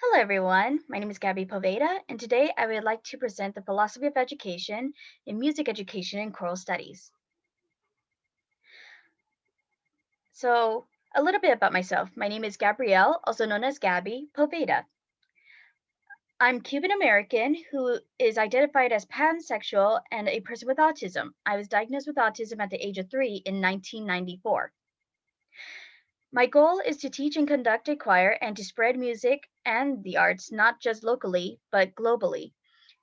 Hello, everyone. My name is Gabby Poveda, and today I would like to present the philosophy of education in music education and choral studies. So, a little bit about myself. My name is Gabrielle, also known as Gabby Poveda. I'm Cuban American who is identified as pansexual and a person with autism. I was diagnosed with autism at the age of 3 in 1994. My goal is to teach and conduct a choir and to spread music and the arts not just locally, but globally.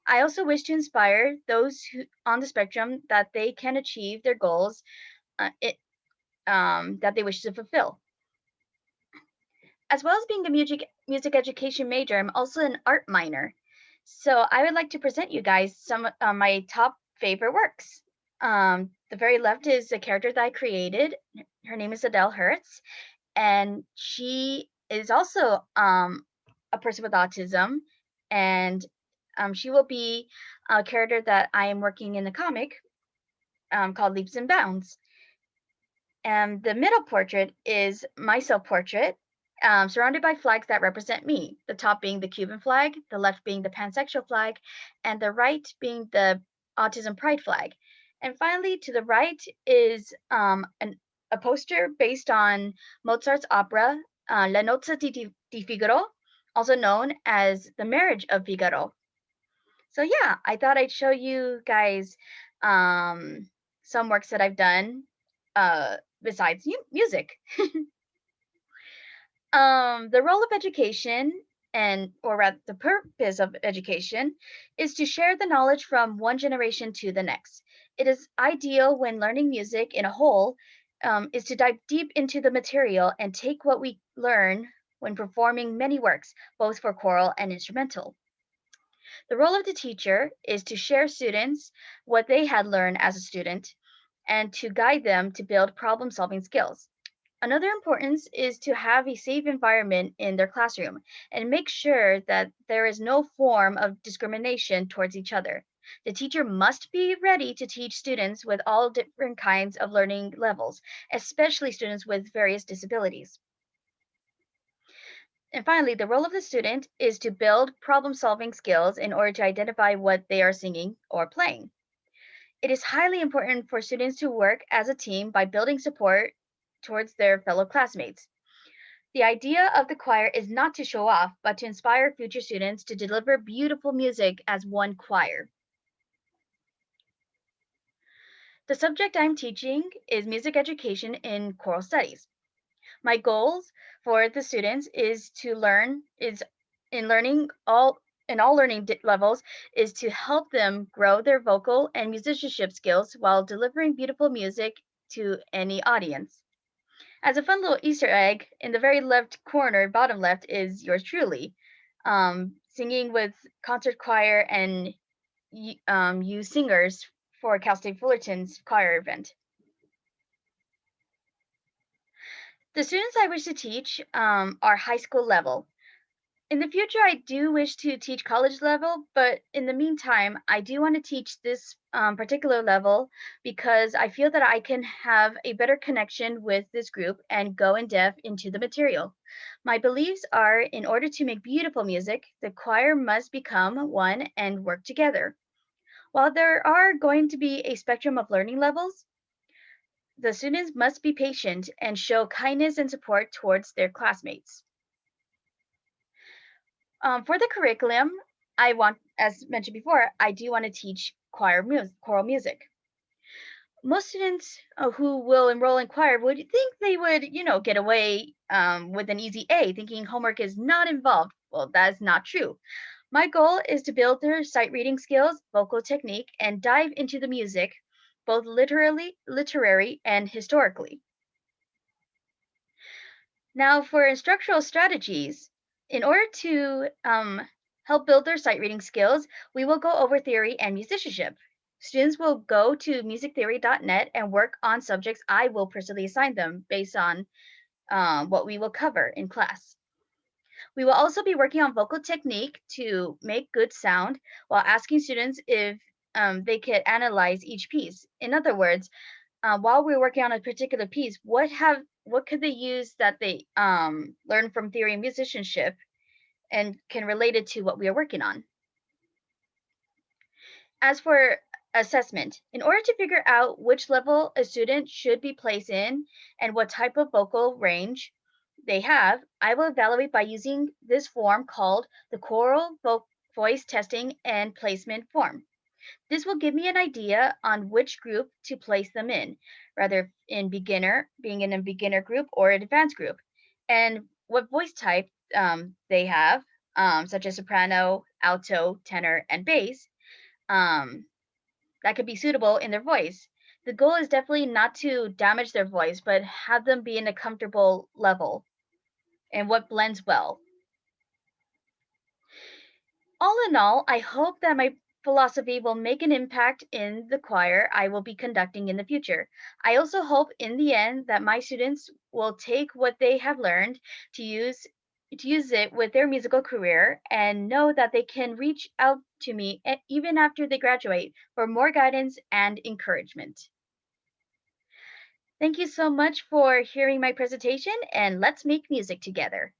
I also wish to inspire those on the spectrum that they can achieve their goals that they wish to fulfill. As well as being a music education major, I'm also an art minor. So I would like to present you guys some of my top favorite works. The very left is a character that I created. Her name is Adele Hertz, and she is also a person with autism, and she will be a character that I am working in the comic called Leaps and Bounds. And the middle portrait is my self portrait, surrounded by flags that represent me. The top being the Cuban flag, the left being the pansexual flag, and the right being the autism pride flag. And finally, to the right is a poster based on Mozart's opera La Nozze di Figaro, also known as The Marriage of Figaro. So yeah, I thought I'd show you guys some works that I've done besides music. The role of education, or rather the purpose of education, is to share the knowledge from one generation to the next. It is ideal when learning music in a whole is to dive deep into the material and take what we learn when performing many works, both for choral and instrumental. The role of the teacher is to share students what they had learned as a student and to guide them to build problem solving skills. Another importance is to have a safe environment in their classroom and make sure that there is no form of discrimination towards each other. The teacher must be ready to teach students with all different kinds of learning levels, especially students with various disabilities. And finally, the role of the student is to build problem solving skills in order to identify what they are singing or playing. It is highly important for students to work as a team by building support towards their fellow classmates. The idea of the choir is not to show off, but to inspire future students to deliver beautiful music as one choir. The subject I'm teaching is music education in choral studies. My goals for the students is to learn is in learning all in all learning levels is to help them grow their vocal and musicianship skills while delivering beautiful music to any audience. As a fun little Easter egg, in the very left corner, bottom left, is yours truly, singing with concert choir and you singers for Cal State Fullerton's choir event. The students I wish to teach are high school level. In the future, I do wish to teach college level, but in the meantime, I do want to teach this particular level because I feel that I can have a better connection with this group and go in depth into the material. My beliefs are in order to make beautiful music, the choir must become one and work together. While there are going to be a spectrum of learning levels, the students must be patient and show kindness and support towards their classmates. For the curriculum, I want, as mentioned before, I do want to teach choral music. Most students who will enroll in choir would think they would, get away with an easy A, thinking homework is not involved. Well, that is not true. My goal is to build their sight reading skills, vocal technique, and dive into the music, both literary, and historically. Now, for instructional strategies, in order to help build their sight reading skills, we will go over theory and musicianship. Students will go to musictheory.net and work on subjects I will personally assign them based on what we will cover in class. We will also be working on vocal technique to make good sound while asking students if they could analyze each piece. In other words, while we're working on a particular piece, what could they use that they learned from theory and musicianship and can relate it to what we are working on. As for assessment, in order to figure out which level a student should be placed in and what type of vocal range they have, I will evaluate by using this form called the Choral Voice Testing and Placement Form. This will give me an idea on which group to place them in, rather in beginner, being in a beginner group or an advanced group, and what voice type they have, such as soprano, alto, tenor, and bass, um, that could be suitable in their voice. The goal is definitely not to damage their voice, but have them be in a comfortable level and what blends well. All in all, I hope that my philosophy will make an impact in the choir I will be conducting in the future. I also hope in the end that my students will take what they have learned to use it with their musical career and know that they can reach out to me even after they graduate for more guidance and encouragement. Thank you so much for hearing my presentation, and let's make music together.